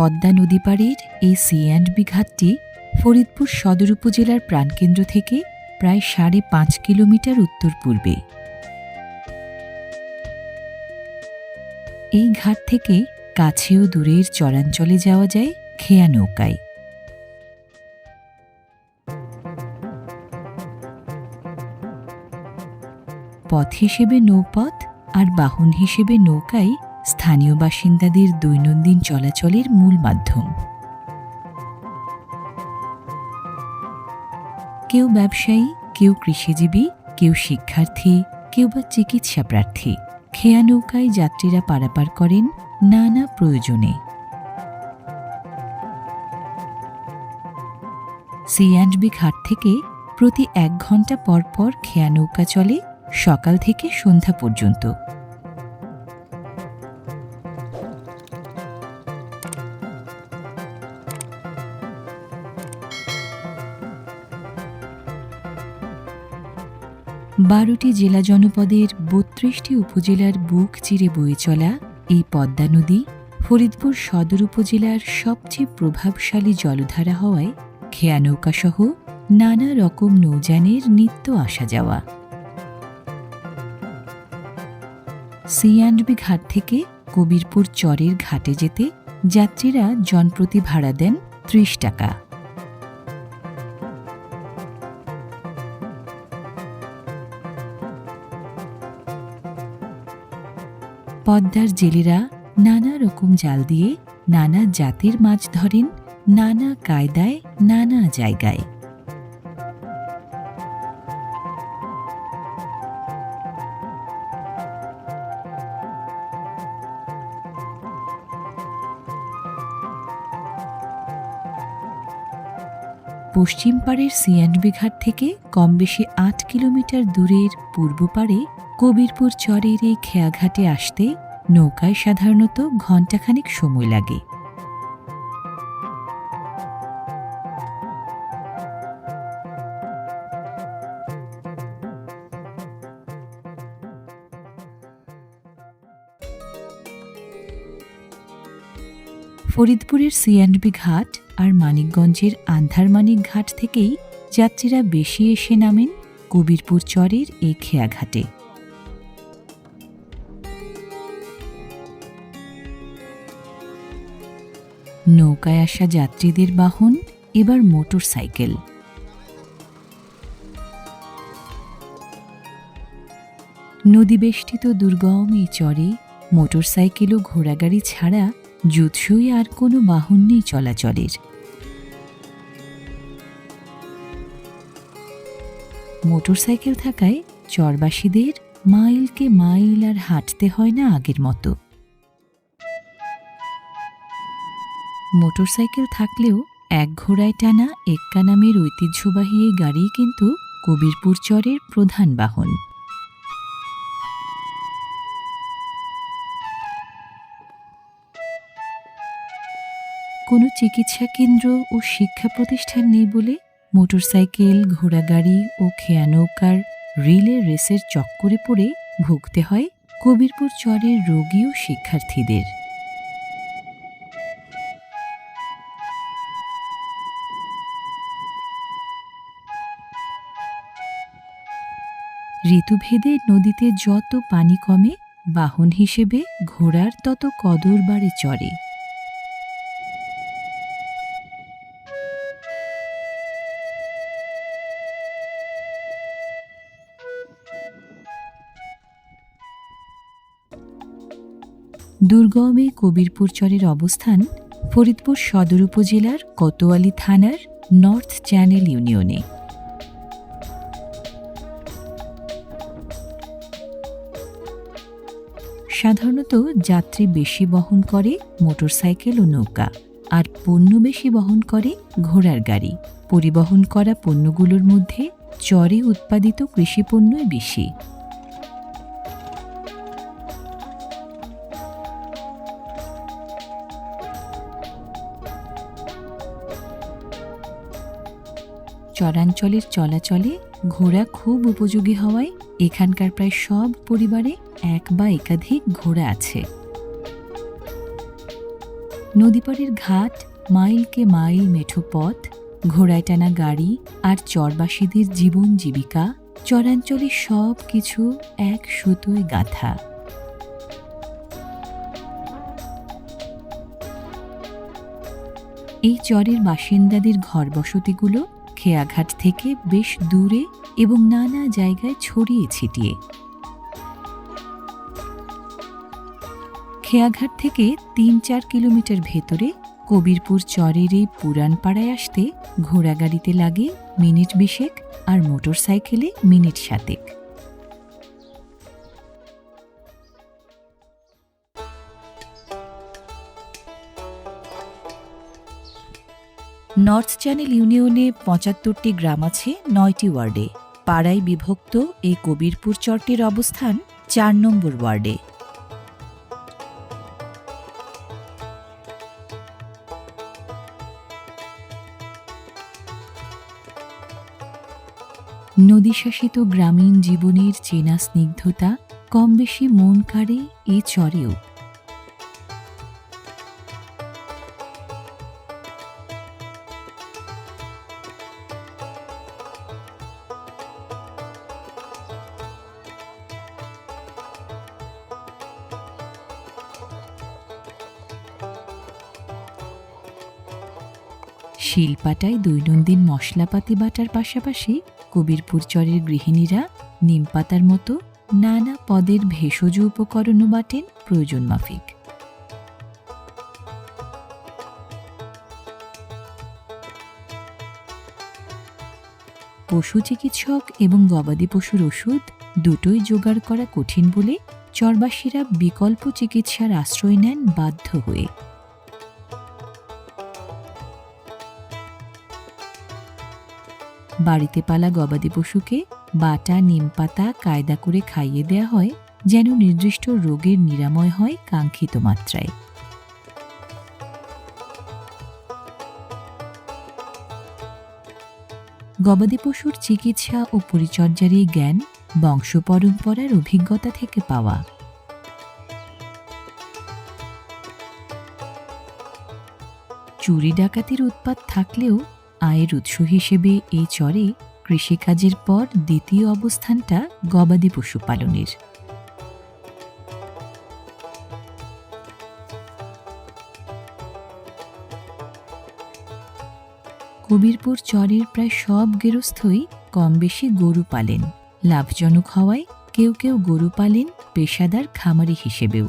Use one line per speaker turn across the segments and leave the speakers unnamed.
পদ্মা নদী পাড়ের এই সি&বি ঘাটটি ফরিদপুর সদর উপজেলার প্রাণকেন্দ্র থেকে প্রায় ৫.৫ কিলোমিটার উত্তর পূর্বে। এই ঘাট থেকে কাছে ও দূরের চরাঞ্চলে যাওয়া যায় খেয়া নৌকায়। পথ হিসেবে নৌপথ আর বাহন হিসেবে নৌকাই স্থানীয় বাসিন্দাদের দৈনন্দিন চলাচলের মূল মাধ্যম। কেউ ব্যবসায়ী, কেউ কৃষিজীবী, কেউ শিক্ষার্থী, কেউ বা চিকিৎসা প্রার্থী খেয়া নৌকায় যাত্রীরা পারাপার করেন নানা প্রয়োজনে। সি&বি ঘাট থেকে প্রতি ১ ঘণ্টা পর পর খেয়া নৌকা চলে সকাল থেকে সন্ধ্যা পর্যন্ত। বারোটি জেলা জনপদের ৩২টি উপজেলার বুক চিরে বয়ে চলা এই পদ্মা নদী ফরিদপুর সদর উপজেলার সবচেয়ে প্রভাবশালী জলধারা হওয়ায় খেয়া নৌকাসহ নানা রকম নৌযানের নিত্য আসা যাওয়া। সি&বি ঘাট থেকে কবিরপুর চরের ঘাটে যেতে যাত্রীরা জনপ্রতি ভাড়া দেন ৩০ টাকা। পদ্মার জেলেরা নানা রকম জাল দিয়ে নানা জাতের মাছ ধরেন নানা কায়দায় নানা জায়গায়। পশ্চিম পাড়ের সি&বি ঘাট থেকে কম বেশি ৮ কিলোমিটার দূরের পূর্ব পাড়ে কবিরপুর চরের এই খেয়াঘাটে আসতে নৌকায় সাধারণত ঘণ্টাখানেক সময় লাগে। ফরিদপুরের সি&বি ঘাট আর মানিকগঞ্জের আন্ধারমানিক ঘাট থেকেই যাত্রীরা বেশি এসে নামেন কবিরপুর চরের এই খেয়াঘাটে। নৌকায় আসা যাত্রীদের বাহন এবার মোটর সাইকেল। নদীবেষ্টিত দুর্গম এই চরে মোটর সাইকেল ও ঘোড়াগাড়ি ছাড়া জুৎসই আর কোনো বাহন নেই চলাচলের। মোটর সাইকেল থাকায় চরবাসীদের মাইলকে মাইল আর হাঁটতে হয় না আগের মতো। মোটরসাইকেল থাকলেও এক ঘোড়ায় টানা এক্কা নামের ঐতিহ্যবাহী এই গাড়ি কিন্তু কবিরপুর চরের প্রধান বাহন। কোনো চিকিৎসা কেন্দ্র ও শিক্ষা প্রতিষ্ঠান নেই বলে মোটরসাইকেল, ঘোড়াগাড়ি ও খেয়া নৌকার রিলে রেসের চক্করে পড়ে ভুগতে হয় কবিরপুর চরের রোগী ও শিক্ষার্থীদের। ঋতুভেদে নদীতে যত পানি কমে বাহন হিসেবে ঘোড়ার তত কদর বাড়ে চরে। দুর্গমে কবিরপুর চরের অবস্থান ফরিদপুর সদর উপজেলার কোতোয়ালী থানার নর্থ চ্যানেল ইউনিয়নে। সাধারণত যাত্রী বেশি বহন করে মোটরসাইকেল ও নৌকা, আর পণ্য বেশি বহন করে ঘোড়ার গাড়ি। পরিবহন করা পণ্যগুলোর মধ্যে চরে উৎপাদিত কৃষিপণ্যই বেশি। চরাঞ্চলের চলাচলে ঘোড়া খুব উপযোগী হওয়ায় এখানকার প্রায় সব পরিবারে এক বা একাধিক ঘোড়া আছে। নদীপাড়ের ঘাট, মাইলকে মাইল মেঠো পথ, ঘোড়ায় টানা গাড়ি আর চরবাসীদের জীবন জীবিকা, চরাঞ্চলে সব কিছু এক সুতোয় গাঁথা। এই চরের বাসিন্দাদের ঘরবসতিগুলো খেয়াঘাট থেকে বেশ দূরে এবং নানা জায়গায় ছড়িয়ে ছিটিয়ে। খেয়াঘাট থেকে ৩-৪ কিলোমিটার ভেতরে কবিরপুর চরের এই পুরানপাড়ায় আসতে ঘোড়াগাড়িতে লাগে মিনিট ২০ আর মোটরসাইকেলে মিনিট ৭। নর্থ চ্যানেল ইউনিয়নে ৭৫টি গ্রাম আছে ৯টি ওয়ার্ডে। পাড়ায় বিভক্ত এই কবিরপুর চরটির অবস্থান ৪ নম্বর ওয়ার্ডে। নদীশাসিত গ্রামীণ জীবনের চেনা স্নিগ্ধতা কম বেশি মন কাড়ে এ চরেও। শিলপাটায় দৈনন্দিন মশলাপাতি বাটার পাশাপাশি কবিরপুর চরের গৃহিণীরা নিমপাতার মতো নানা পদের ভেষজ উপকরণও বাটেন প্রয়োজন মাফিক। পশু চিকিৎসক এবং গবাদি পশুর ওষুধ দুটোই জোগাড় করা কঠিন বলে চরবাসীরা বিকল্প চিকিৎসার আশ্রয় নেন বাধ্য হয়ে। বাড়িতে পালা গবাদি পশুকে বাটা নিমপাতা কায়দা করে খাইয়ে দেয়া হয়, যেন নির্দিষ্ট রোগের নিরাময় হয় কাঙ্ক্ষিত মাত্রায়। গবাদি পশুর চিকিৎসা ও পরিচর্যার এই জ্ঞান বংশ পরম্পরার অভিজ্ঞতা থেকে পাওয়া। চুরি ডাকাতির উৎপাত থাকলেও আয়ের উৎস হিসেবে এই চরে কৃষিকাজের পর দ্বিতীয় অবস্থানটা গবাদি পশু পালনের। কবিরপুর চরের প্রায় সব গেরস্থই কম বেশি গরু পালেন। লাভজনক হওয়ায় কেউ কেউ গরু পালেন পেশাদার খামারি হিসেবেও।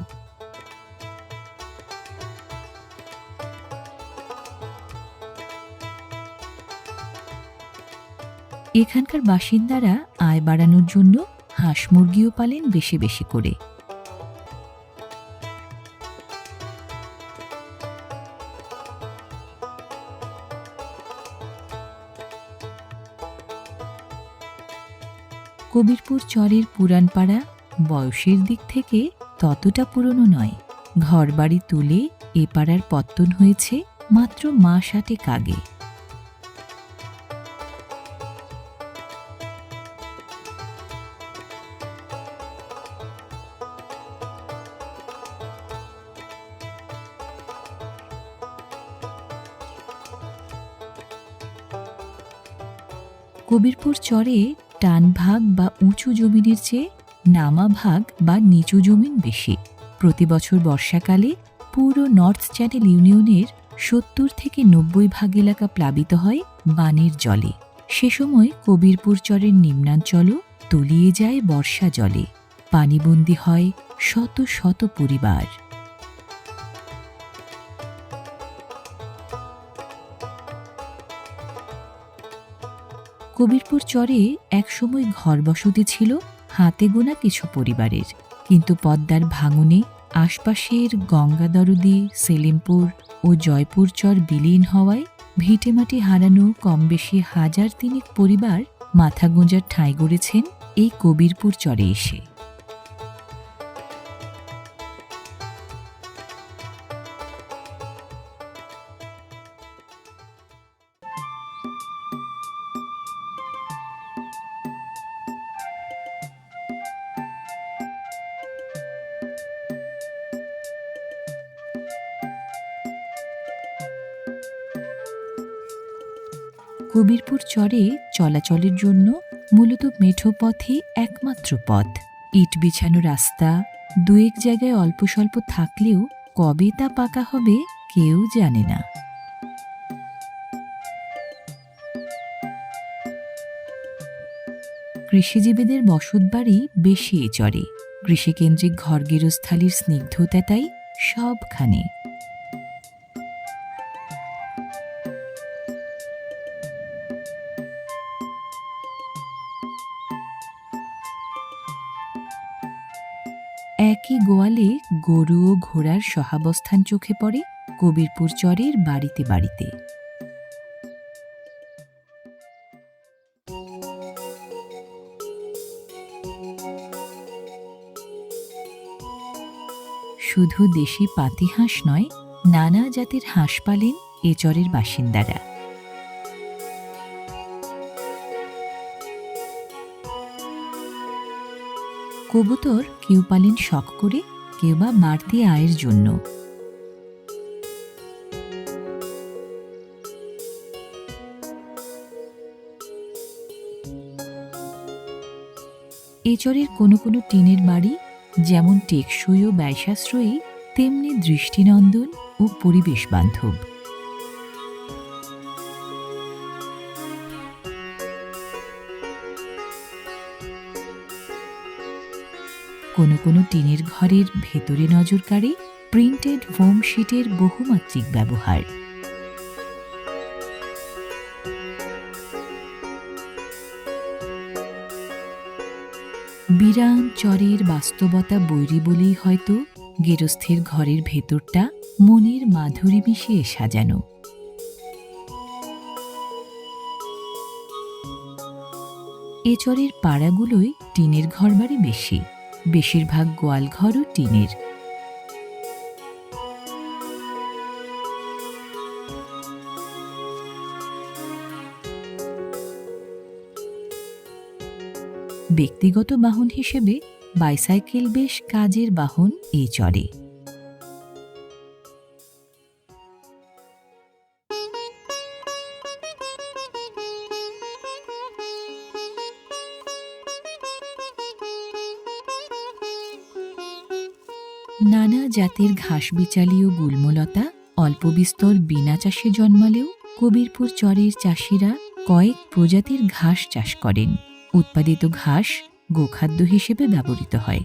এখানকার বাসিন্দারা আয় বাড়ানোর জন্য হাঁস মুরগিও পালেন বেশি বেশি করে। কবিরপুর চরের পুরানপাড়া বয়সের দিক থেকে ততটা পুরনো নয়। ঘরবাড়ি তুলে এ পাড়ার পত্তন হয়েছে মাত্র মাস ৮ আগে। কবিরপুর চরে টান ভাগ বা উঁচু জমিনের চেয়ে নামা ভাগ বা নিচু জমিন বেশি। প্রতি বছর বর্ষাকালে পুরো নর্থ চ্যানেল ইউনিয়নের ৭০ থেকে ৯০ ভাগ এলাকা প্লাবিত হয় বানের জলে। সে সময় কবিরপুর চরের নিম্নাঞ্চলও তলিয়ে যায় বর্ষা জলে। পানিবন্দী হয় শত শত পরিবার। কবিরপুর চরে একসময় ঘরবসতি ছিল হাতে গোনা কিছু পরিবারের, কিন্তু পদ্মার ভাঙনে আশপাশের গঙ্গাদরদি, সেলিমপুর ও জয়পুর চর বিলীন হওয়ায় ভিটেমাটি হারানো কম বেশি ১,০০০ পরিবার মাথা গোঁজার ঠাঁই গড়েছেন এই কবিরপুর চরে এসে। কবিরপুর চরে চলাচলের জন্য মূলত মেঠো পথই একমাত্র পথ। ইট বিছানো রাস্তা দু এক জায়গায় অল্প স্বল্প থাকলেও কবে তা পাকা হবে কেউ জানে না। কৃষিজীবীদের বসতবাড়ি বেশি এ চরে। কৃষিকেন্দ্রিক ঘর গৃহস্থালির স্নিগ্ধতা তাই সবখানে। একই গোয়ালে গরু ও ঘোড়ার সহাবস্থান চোখে পড়ে কবিরপুর চরের বাড়িতে বাড়িতে। শুধু দেশি পাতি হাঁস নয়, নানা জাতের হাঁস পালেন এ চরের বাসিন্দারা। কবুতর কেউ পালেন শখ করে, কেউ বা বাড়তি আয়ের জন্য। এ চরের কোনো কোনো টিনের বাড়ি যেমন টেকসই ও ব্যয়সাশ্রয়ী, তেমনি দৃষ্টিনন্দন ও পরিবেশ বান্ধব। কোনো কোনো টিনের ঘরের ভেতরে নজর কাড়ে প্রিন্টেড ফোম শিটের বহুমাত্রিক ব্যবহার। বিরান চরের বাস্তবতা বৈরী বলেই হয়তো গেরস্থের ঘরের ভেতরটা মনের মাধুরী মিশিয়ে সাজানো। এ চরের পাড়াগুলোই টিনের ঘরবাড়ি বেশি, বেশিরভাগ গোয়ালঘরও টিনের। ব্যক্তিগত বাহন হিসেবে বাইসাইকেল বেশ কাজের বাহন এই চরে। নানা জাতের ঘাসবিচালি ও গুল্মলতা অল্প বিস্তর বিনা চাষে জন্মালেও কবিরপুর চরের চাষিরা কয়েক প্রজাতির ঘাস চাষ করেন। উৎপাদিত ঘাস গোখাদ্য হিসেবে ব্যবহৃত হয়।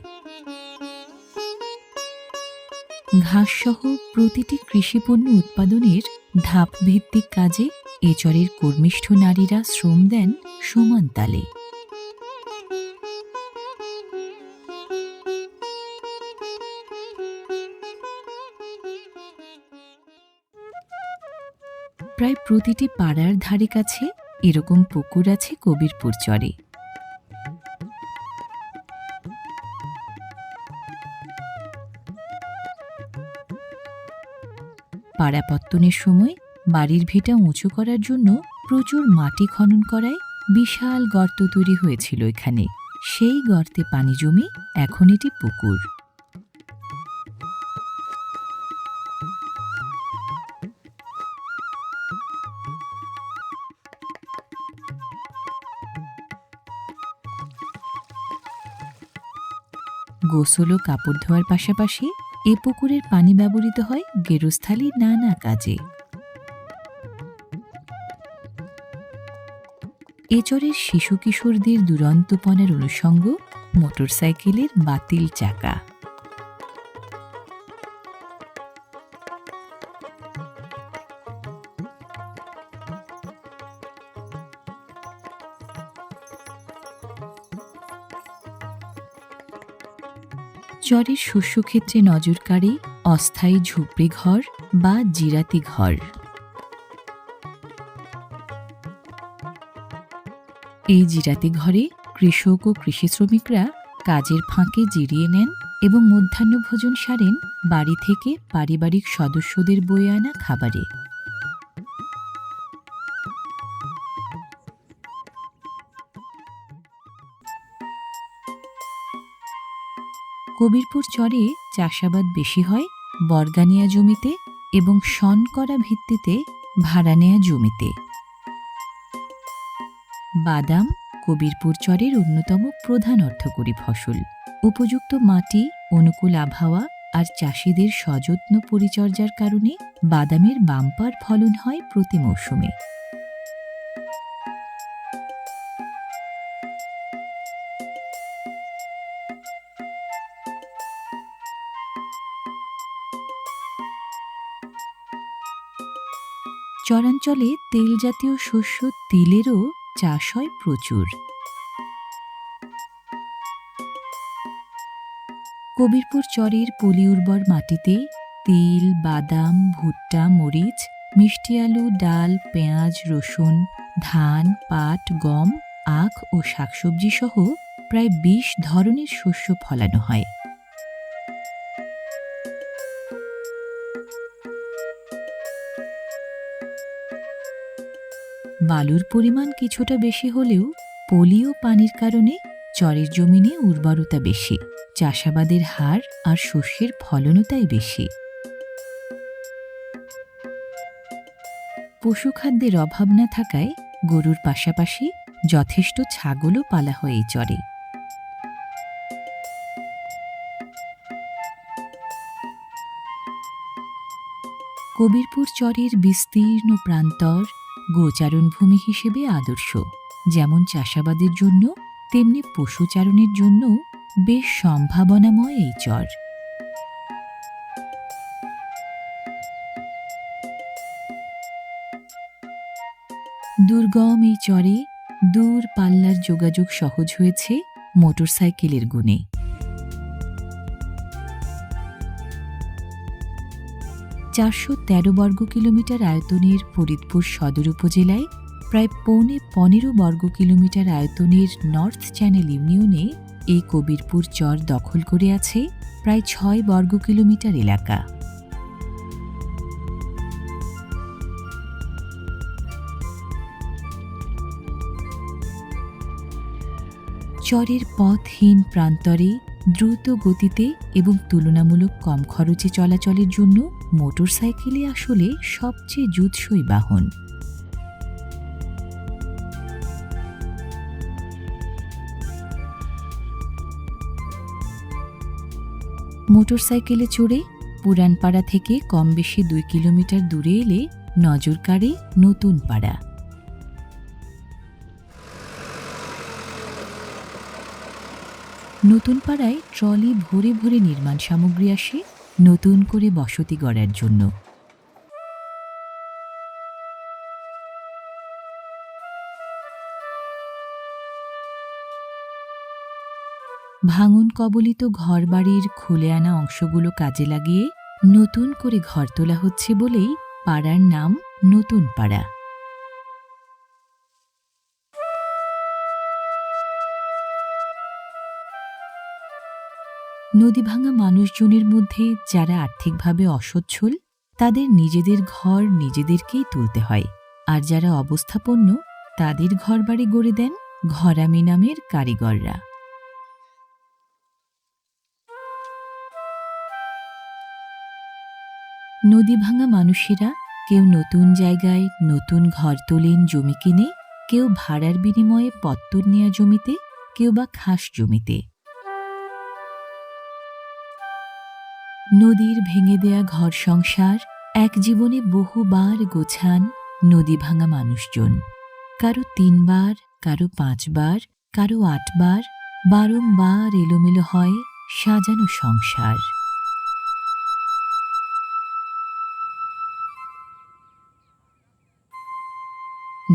ঘাসসহ প্রতিটি কৃষিপণ্য উৎপাদনের ধাপ ভিত্তিক কাজে এ চরের কর্মিষ্ঠ নারীরা শ্রম দেন সমান তালে। প্রায় প্রতিটি পাড়ার ধারে কাছে এরকম পুকুর আছে কবিরপুর চরে। পাড়াপত্তনের সময় বাড়ির ভিটা উঁচু করার জন্য প্রচুর মাটি খনন করায় বিশাল গর্ত তৈরি হয়েছিল এখানে। সেই গর্তে পানি জমে এখন এটি পুকুর। গোসল ও কাপড় ধোয়ার পাশাপাশি এ পুকুরের পানি ব্যবহৃত হয় গেরস্থালির নানা কাজে। এ চরের শিশু কিশোরদের দুরন্তপনার অনুষঙ্গ মোটরসাইকেলের বাতিল চাকা। চরের শস্যক্ষেত্রে নজর কাড়ে অস্থায়ী ঝুপড়ি ঘর বা জিরাতি ঘর। এই জিরাতি ঘরে কৃষক ও কৃষি শ্রমিকরা কাজের ফাঁকে জিরিয়ে নেন এবং মধ্যাহ্নভোজন সারেন বাড়ি থেকে পারিবারিক সদস্যদের বয়ে আনা খাবারে। কবিরপুর চরে চাষাবাদ বেশি হয় বর্গানিয়া জমিতে এবং শন করা ভিত্তিতে ভাড়া নেয়া জমিতে। বাদাম কবিরপুর চরের অন্যতম প্রধান অর্থকরী ফসল। উপযুক্ত মাটি, অনুকূল আবহাওয়া আর চাষিদের সযত্ন পরিচর্যার কারণে বাদামের বাম্পার ফলন হয় প্রতি মৌসুমে। চরাঞ্চলে তেল জাতীয় শস্য তিলেরও চাষ হয় প্রচুর। কবিরপুর চরের পলি উর্বর মাটিতে তিল, বাদাম, ভুট্টা, মরিচ, মিষ্টি আলু, ডাল, পেঁয়াজ, রসুন, ধান, পাট, গম, আখ ও শাকসবজি সহ প্রায় ২০ ধরনের শস্য ফলানো হয়। বালুর পরিমাণ কিছুটা বেশি হলেও পলি ও পানির কারণে চরের জমিনে উর্বরতা বেশি, চাষাবাদের হার আর শস্যের ফলনও তাই বেশি। পশুখাদ্যের অভাব না থাকায় গরুর পাশাপাশি যথেষ্ট ছাগলও পালা হয় এই চরে। কবিরপুর চরের বিস্তীর্ণ প্রান্তর গোচারণভূমি হিসেবে আদর্শ। যেমন চাষাবাদের জন্য তেমনি পশুচারণের জন্য বেশ সম্ভাবনাময় এই চর। দুর্গম এই চরে দূর পাল্লার যোগাযোগ সহজ হয়েছে মোটরসাইকেলের গুণে। ৪১৩ বর্গ কিলোমিটার আয়তনের ফরিদপুর সদর উপজেলায় প্রায় ১৫ বর্গ কিলোমিটার আয়তনের নর্থ চ্যানেল ইউনিয়নে এই কবিরপুর চর দখল করে আছে প্রায় ৬ বর্গ কিলোমিটার এলাকা। চরের পথহীন প্রান্তরে দ্রুত গতিতে এবং তুলনামূলক কম খরচে চলাচলের জন্য মোটরসাইকেলই আসলে সবচেয়ে জুৎসই বাহন। মোটরসাইকেলে চড়ে পুরানপাড়া থেকে কম বেশি ২ কিলোমিটার দূরে এলে নজর কাড়ে নতুন পাড়া। নতুন পাড়ায় ট্রলি ভরে ভরে নির্মাণ সামগ্রী আসে নতুন করে বসতি গড়ার জন্য। ভাঙন কবলিত ঘরবাড়ির খুলে আনা অংশগুলো কাজে লাগিয়ে নতুন করে ঘর তোলা হচ্ছে বলেই পাড়ার নাম নতুন পাড়া। নদী ভাঙা মানুষজনের মধ্যে যারা আর্থিকভাবে অসচ্ছল তাদের নিজেদের ঘর নিজেদেরকেই তুলতে হয়, আর যারা অবস্থাপন্ন তাদের ঘরবাড়ি গড়ে দেন ঘরামি নামের কারিগররা। নদী ভাঙা মানুষেরা কেউ নতুন জায়গায় নতুন ঘর তোলেন জমি কিনে, কেউ ভাড়ার বিনিময়ে পত্তর নেয়া জমিতে, কেউ বা খাস জমিতে। নদীর ভেঙে দেয়া ঘর সংসার এক জীবনে বহুবার গোছান নদী ভাঙা মানুষজন। কারো ৩ বার, কারো ৫ বার, কারো ৮ বার, বারংবার এলোমেলো হয় সাজানো সংসার।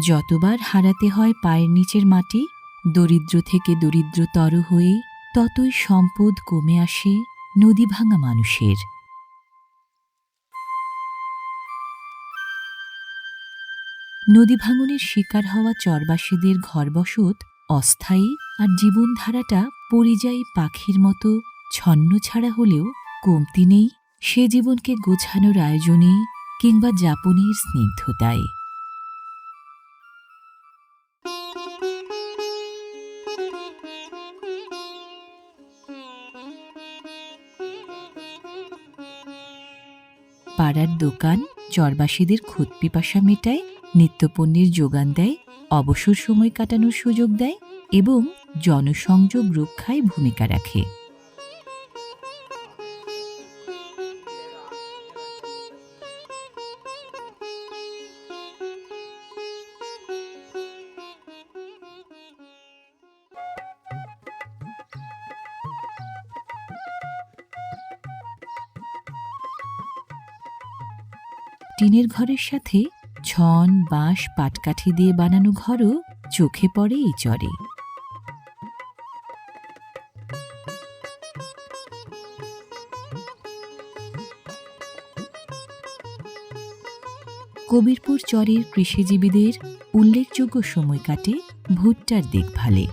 যতবার হারাতে হয় পায়ের নিচের মাটি, দরিদ্র থেকে দরিদ্রতর হয়ে ততই সম্পদ কমে আসে নদী ভাঙা মানুষের। নদী ভাঙনের শিকার হওয়া চরবাসীদের ঘরবসত অস্থায়ী আর জীবনধারাটা পরিযায়ী পাখির মতো ছন্নছাড়া হলেও কমতি নেই সে জীবনকে গোছানোর আয়োজনে কিংবা যাপনের স্নিগ্ধতায়। পাড়ার দোকান চরবাসীদের ক্ষুধ পিপাসা মেটায়, নিত্যপণ্যের যোগান দেয়, অবসর সময় কাটানোর সুযোগ দেয় এবং জনসংযোগ রক্ষায় ভূমিকা রাখে। টিনের ঘরের সাথে ছন, বাঁশ, পাটকাঠি দিয়ে বানানো ঘরও চোখে পড়ে এই চরে। কবিরপুর চরের কৃষিজীবীদের উল্লেখযোগ্য সময় কাটে ভুট্টার দেখভালে,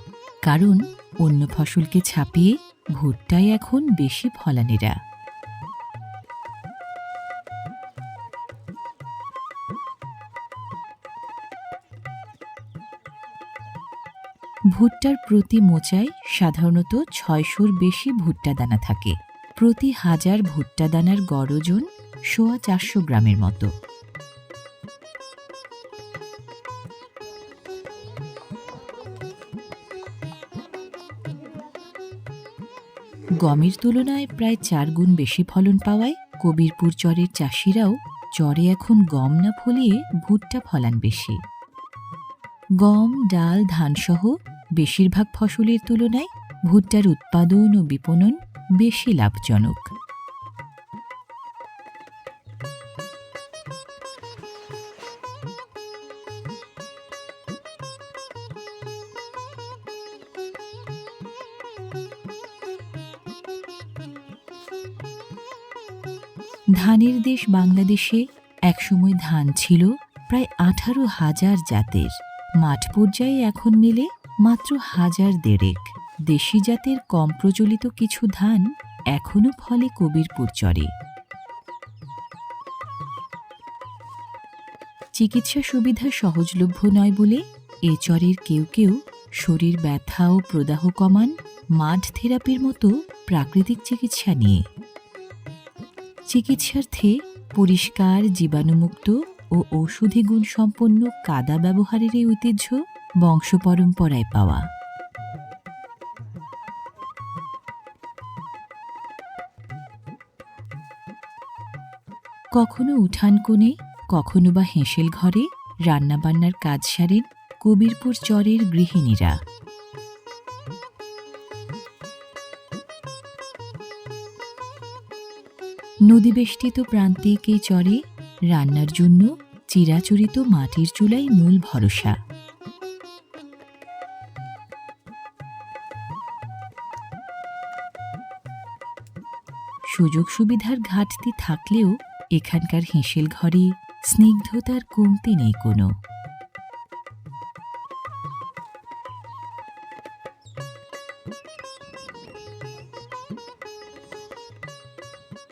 কারণ অন্য ফসলকে ছাপিয়ে ভুট্টাই এখন বেশি ফলানেরা। ভুট্টার প্রতি মোচায় সাধারণত ৬০০-র বেশি ভুট্টা দানা থাকে। প্রতি ১,০০০ ভুট্টা দানার গড় ওজন ৪০০ গ্রামের মতো। গমের তুলনায় প্রায় ৪ গুণ বেশি ফলন পাওয়ায় কবিরপুর চরের চাষিরাও চরে এখন গম না ফলিয়ে ভুট্টা ফলান বেশি। গম, ডাল, ধানসহ বেশিরভাগ ফসলের তুলনায় ভুট্টার উৎপাদন ও বিপণন বেশি লাভজনক। ধানের দেশ বাংলাদেশে একসময় ধান ছিল প্রায় ১৮,০০০ জাতের। মাঠ পর্যায়ে এখন মেলে মাত্র ১,০০০ দেশি জাতের কম প্রচলিত কিছু ধান এখনও ফলে কবিরপুর চরে। চিকিৎসা সুবিধা সহজলভ্য নয় বলে এ চরের কেউ কেউ শরীর ব্যথা ও প্রদাহ কমান মাড থেরাপির মতো প্রাকৃতিক চিকিৎসা নিয়ে। চিকিৎসার্থে পরিষ্কার, জীবাণুমুক্ত ও ঔষধি গুণসম্পন্ন কাদা ব্যবহারের এই ঐতিহ্য বংশ পরম্পরায় পাওয়া। কখনো উঠান কোণে, কখনো বা হেঁসেল ঘরে রান্নাবান্নার কাজ সারেন কবিরপুর চরের গৃহিণীরা। নদীবেষ্টিত প্রান্তিক এই চরে রান্নার জন্য চিরাচরিত মাটির চুলাই মূল ভরসা। সুযোগ সুবিধার ঘাটতি থাকলেও এখানকার হেঁসেল ঘরে স্নিগ্ধতার কমতি নেই কোনো।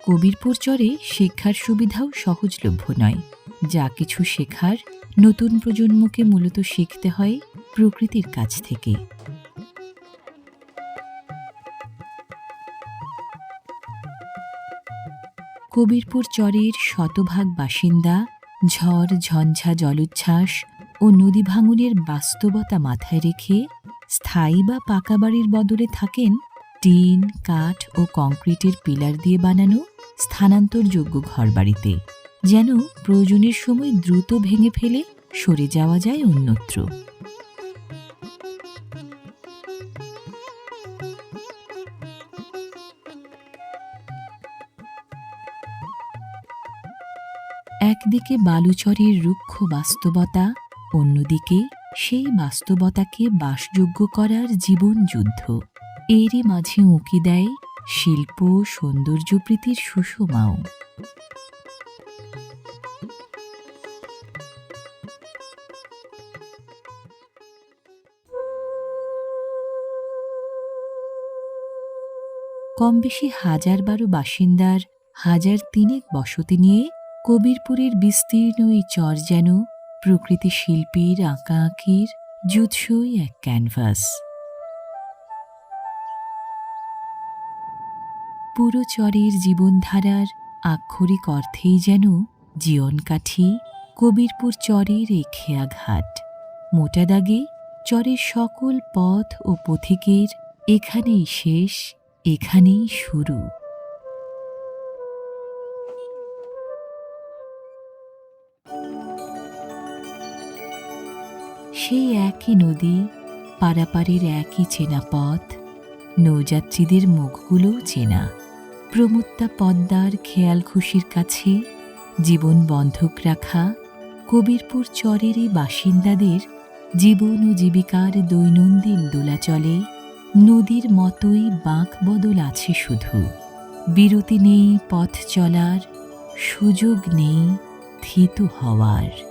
কবিরপুর চরে শিক্ষার সুবিধাও সহজলভ্য নয়। যা কিছু শেখার নতুন প্রজন্মকে মূলত শিখতে হয় প্রকৃতির কাছ থেকে। কবিরপুর চরের শতভাগ বাসিন্দা ঝড়, ঝঞ্ঝা, জলোচ্ছ্বাস ও নদী ভাঙনের বাস্তবতা মাথায় রেখে স্থায়ী বা পাকা বাড়ির বদলে থাকেন টিন, কাঠ ও কংক্রিটের পিলার দিয়ে বানানো স্থানান্তরযোগ্য ঘরবাড়িতে, যেন প্রয়োজনের সময় দ্রুত ভেঙে ফেলে সরে যাওয়া যায় অন্যত্র। একদিকে বালুচরের রুক্ষ বাস্তবতা, অন্যদিকে সেই বাস্তবতাকে বাসযোগ্য করার জীবন যুদ্ধ। এরই মাঝে উঁকি দেয় শিল্প, সৌন্দর্যপ্রীতির সুষমাও। কম বেশি ১,০১২ বাসিন্দার ১,৩০০ বসতি নিয়ে কবিরপুরের বিস্তীর্ণ এই চর যেন প্রকৃতি শিল্পীর আঁকাআঁকির জুৎসই এক ক্যানভাস। পুরো চরের জীবনধারার আক্ষরিক অর্থেই যেন জীবনকাঠি কবিরপুর চরের এই খেয়াঘাট। মোটা দাগে চরের সকল পথ ও পথিকের এখানেই শেষ, এখানেই শুরু। সেই একই নদী, পারাপারের একই চেনা পথ, নৌযাত্রীদের মুখগুলোও চেনা। প্রমত্তা পদ্মার খেয়াল খুশির কাছে জীবন বন্ধক রাখা কবিরপুর চরেরই বাসিন্দাদের জীবন ও জীবিকার দৈনন্দিন দোলাচলে নদীর মতোই বাঁক বদল আছে শুধু। বিরতি নেই পথ চলার, সুযোগ নেই থিতু হওয়ার।